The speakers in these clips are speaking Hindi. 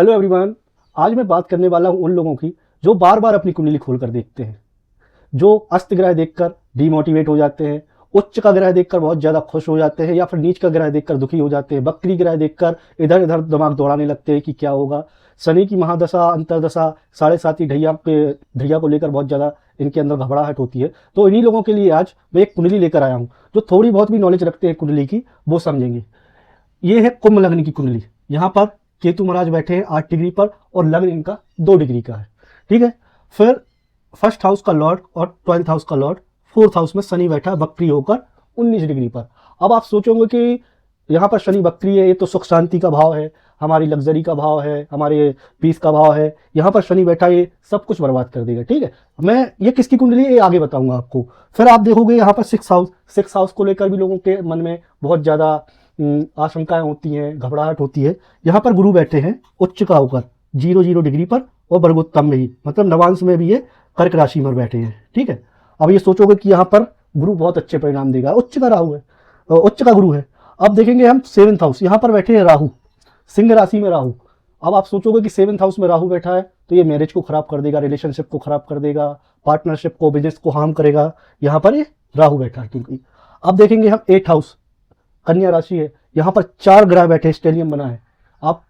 Hello everyone. आज मैं बात करने वाला हूं उन लोगों की जो बार बार अपनी कुंडली खोलकर देखते हैं, जो अस्त ग्रह देखकर डीमोटिवेट हो जाते हैं, उच्च का ग्रह देखकर बहुत ज़्यादा खुश हो जाते हैं, या फिर नीच का ग्रह देखकर दुखी हो जाते हैं, बकरी ग्रह देखकर इधर इधर दिमाग दौड़ाने लगते हैं कि क्या होगा। शनि की महादशा अंतरदशा साढ़े साथी ढैया को लेकर बहुत ज़्यादा इनके अंदर घबराहट होती है। तो इन्हीं लोगों के लिए आज मैं एक कुंडली लेकर आया हूँ। जो थोड़ी बहुत भी नॉलेज रखते हैं कुंडली की वो समझेंगे। ये है कुंभ लग्न की कुंडली। यहाँ पर केतु महाराज बैठे हैं 8 डिग्री पर और लग्न इनका 2 डिग्री का है। ठीक है। फिर फर्स्ट हाउस का लॉर्ड और 12th हाउस का लॉर्ड फोर्थ हाउस में शनि बैठा है वक्री होकर 19 डिग्री पर। अब आप सोचोगे कि यहाँ पर शनि वक्री है, ये तो सुख शांति का भाव है, हमारी लग्जरी का भाव है, हमारे पीस का भाव है। यहाँ पर शनि बैठा ये सब कुछ बर्बाद कर देगा। ठीक है। मैं ये किसकी कुंडली है ये आगे बताऊंगा आपको। फिर आप देखोगे यहाँ पर सिक्स हाउस को लेकर भी लोगों के मन में बहुत ज़्यादा आशंकाएं होती हैं, घबराहट होती है। यहाँ पर गुरु बैठे हैं उच्च का होकर 0 डिग्री पर और वर्गोत्तम में ही, मतलब नवांश में भी ये कर्क राशि में बैठे हैं। ठीक है। अब ये सोचोगे कि यहाँ पर गुरु बहुत अच्छे परिणाम देगा, उच्च का राहु है, उच्च का गुरु है। अब देखेंगे हम 7th हाउस, यहाँ पर बैठे हैं राहु, सिंह राशि में राहु। अब आप सोचोगे कि 7th हाउस में राहु बैठा है तो ये मैरिज को खराब कर देगा, रिलेशनशिप को खराब कर देगा, पार्टनरशिप को, बिजनेस को हार्म करेगा। यहाँ पर ये राहु बैठा है क्योंकि। अब देखेंगे हम 8th हाउस, कन्या राशि है, यहाँ पर 4 ग्रह बैठे, स्टेलियम बना है। आप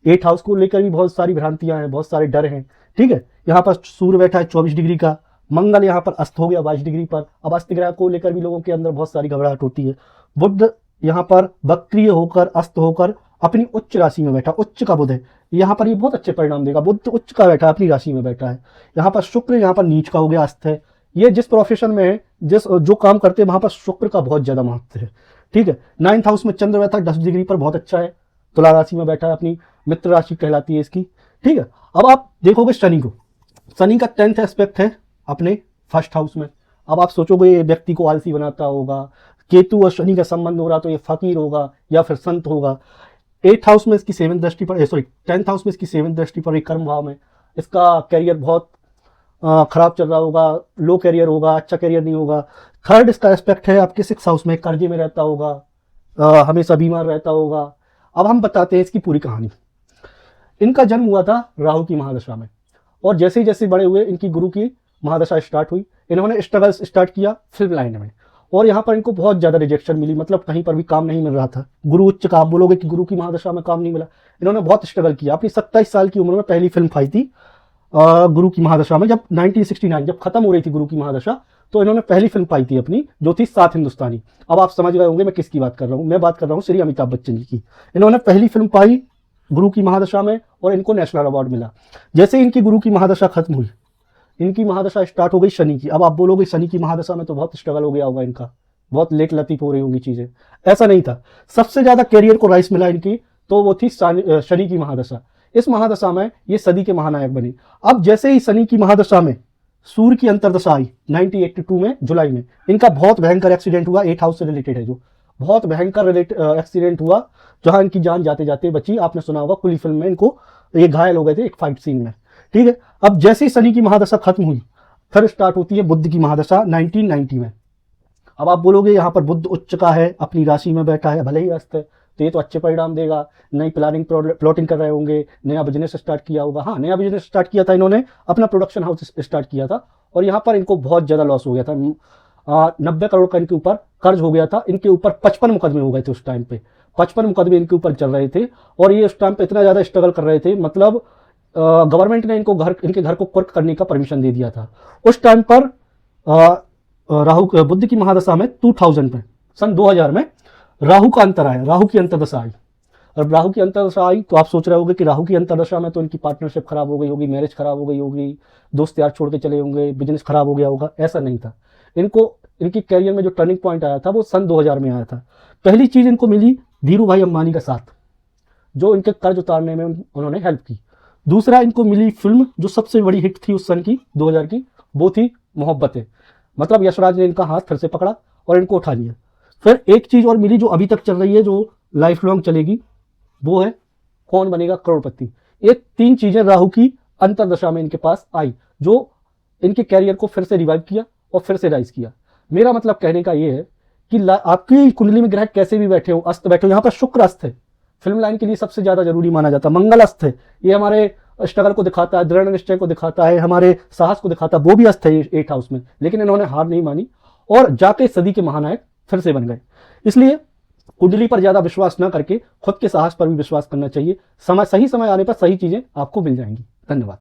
8th हाउस को लेकर भी बहुत सारी भ्रांतियां हैं, बहुत सारे डर हैं। ठीक है। यहाँ पर सूर्य बैठा है 24 डिग्री का, मंगल यहाँ पर अस्त हो गया 22 डिग्री पर। अब अस्त ग्रह को लेकर भी लोगों के अंदर बहुत सारी घबराहट होती है। बुध यहाँ पर वक्रीय होकर अस्त होकर अपनी उच्च राशि में बैठा, उच्च का बुध है, यहाँ पर ये बहुत अच्छे परिणाम देगा। बुध उच्च का बैठा है, अपनी राशि में बैठा है। यहाँ पर शुक्र यहाँ पर नीच का हो गया, अस्त है। ये जिस प्रोफेशन में है, जो काम करते हैं वहां पर शुक्र का बहुत ज्यादा महत्व है। ठीक है। 9th हाउस में चंद्र बैठा 10 डिग्री पर, बहुत अच्छा है, तुला राशि में बैठा है, अपनी मित्र राशि कहलाती है इसकी। ठीक है। अब आप देखोगे शनि को, शनि का 10th एस्पेक्ट है अपने फर्स्ट हाउस में। अब आप सोचोगे ये व्यक्ति को आलसी बनाता होगा, केतु और शनि का संबंध हो रहा तो ये फकीर होगा या फिर संत होगा। 8th हाउस में इसकी 7th दृष्टि पर, 10th हाउस में इसकी 7th दृष्टि पर, एक कर्म भाव में इसका कैरियर बहुत खराब चल रहा होगा, लो कैरियर होगा, अच्छा कैरियर नहीं होगा। थर्ड इसका एस्पेक्ट है आपके 6th हाउस में, कर्जे में रहता होगा, हमेशा बीमार रहता होगा। अब हम बताते हैं इसकी पूरी कहानी। इनका जन्म हुआ था राहु की महादशा में, और जैसे जैसे बड़े हुए इनकी गुरु की महादशा स्टार्ट हुई, इन्होंने स्ट्रगल्स स्टार्ट किया फिल्म लाइन में, और यहाँ पर इनको बहुत ज्यादा रिजेक्शन मिली, मतलब कहीं पर भी काम नहीं मिल रहा था। गुरु उच्च का, आप बोलोगे कि गुरु की महादशा में काम नहीं मिला, इन्होंने बहुत स्ट्रगल किया। अपनी 27 साल की उम्र में पहली फिल्म खाई थी गुरु की महादशा में, जब 1969 जब खत्म हो रही थी गुरु की महादशा, तो इन्होंने पहली फिल्म पाई थी अपनी, जो थी सात हिंदुस्तानी। अब आप समझ गए होंगे मैं किसकी बात कर रहा हूँ। मैं बात कर रहा हूँ श्री अमिताभ बच्चन जी की। इन्होंने पहली फिल्म पाई गुरु की महादशा में और इनको नेशनल अवार्ड मिला। जैसे इनकी गुरु की महादशा खत्म हुई, इनकी महादशा स्टार्ट हो गई शनि की। अब आप बोलोगे शनि की महादशा में तो बहुत स्ट्रगल हो गया होगा इनका, बहुत लेट लतीफ हो रही होंगी चीजें। ऐसा नहीं था। सबसे ज्यादा कैरियर को राइस मिला इनकी तो वो थी शनि की महादशा। इस महादशा में ये सदी के महानायक बने। अब जैसे ही शनि की महादशा में सूर्य की अंतर्दशा आई 1982 में जुलाई में, इनका बहुत भयंकर एक्सीडेंट हुआ। 8th हाउस से रिलेटेड है, जो बहुत भयंकर एक्सीडेंट हुआ, जहां इनकी जान जाते जाते बची। आपने सुना होगा कुली फिल्म में इनको, ये घायल हो गए थे एक फाइट सीन में। ठीक है। अब जैसे ही शनि की महादशा खत्म हुई, फिर स्टार्ट होती है बुध की महादशा 1990 में। अब आप बोलोगे यहाँ पर बुध उच्च का है, अपनी राशि में बैठा है, भले ही अस्त है, तो ये तो अच्छे परिणाम देगा। नई प्लानिंग प्लॉटिंग कर रहे होंगे, नया बिजनेस स्टार्ट किया होगा। हाँ, नया बिजनेस स्टार्ट किया था इन्होंने, अपना प्रोडक्शन हाउस स्टार्ट किया था, और यहाँ पर इनको बहुत ज्यादा लॉस हो गया था। 90 करोड़ का इनके ऊपर कर्ज हो गया था। इनके ऊपर 55 मुकदमे हो गए थे उस टाइम पे, 55 मुकदमे इनके ऊपर चल रहे थे, और ये उस टाइम पे इतना ज्यादा स्ट्रगल कर रहे थे, मतलब गवर्नमेंट ने इनके घर को कुर्क करने का परमिशन दे दिया था उस टाइम पर। राहु बुध की महादशा में 2000 में, सन 2000 में राहु का अंतर आया, राहु की अंतर्दशा आई। और राहु की अंतर्दशा आई तो आप सोच रहे होंगे कि राहु की अंतर्दशा में तो इनकी पार्टनरशिप खराब हो गई होगी, मैरिज खराब हो गई होगी, दोस्त यार छोड़ के चले होंगे, बिजनेस खराब हो गया होगा। ऐसा नहीं था। इनको इनकी कैरियर में जो टर्निंग पॉइंट आया था वो सन 2000 में आया था। पहली चीज इनको मिली धीरू भाई अंबानी का साथ, जो इनके कर्ज उतारने में उन्होंने हेल्प की। दूसरा, इनको मिली फिल्म जो सबसे बड़ी हिट थी उस सन की, 2000 की, वो थी मोहब्बतें। मतलब यशराज ने इनका हाथ फिर से पकड़ा और इनको उठा लिया। फिर एक चीज और मिली जो अभी तक चल रही है, जो लाइफ लॉन्ग चलेगी, वो है कौन बनेगा करोड़पति। ये 3 चीजें राहु की अंतर्दशा में इनके पास आई, जो इनके कैरियर को फिर से रिवाइव किया और फिर से राइज किया। मेरा मतलब कहने का ये है कि आपकी कुंडली में ग्रह कैसे भी बैठे हो, अस्त बैठे हो, यहाँ पर शुक्र अस्त है, फिल्म लाइन के लिए सबसे ज्यादा जरूरी माना जाता है। मंगल अस्त है, ये हमारे स्ट्रगल को दिखाता है, दृढ़ निश्चय को दिखाता है, हमारे साहस को दिखाता है, वो भी अस्त है 8th हाउस में। लेकिन इन्होंने हार नहीं मानी और जाके सदी के महानायक फिर से बन गए। इसलिए कुंडली पर ज्यादा विश्वास न करके खुद के साहस पर भी विश्वास करना चाहिए। सही समय आने पर सही चीजें आपको मिल जाएंगी। धन्यवाद।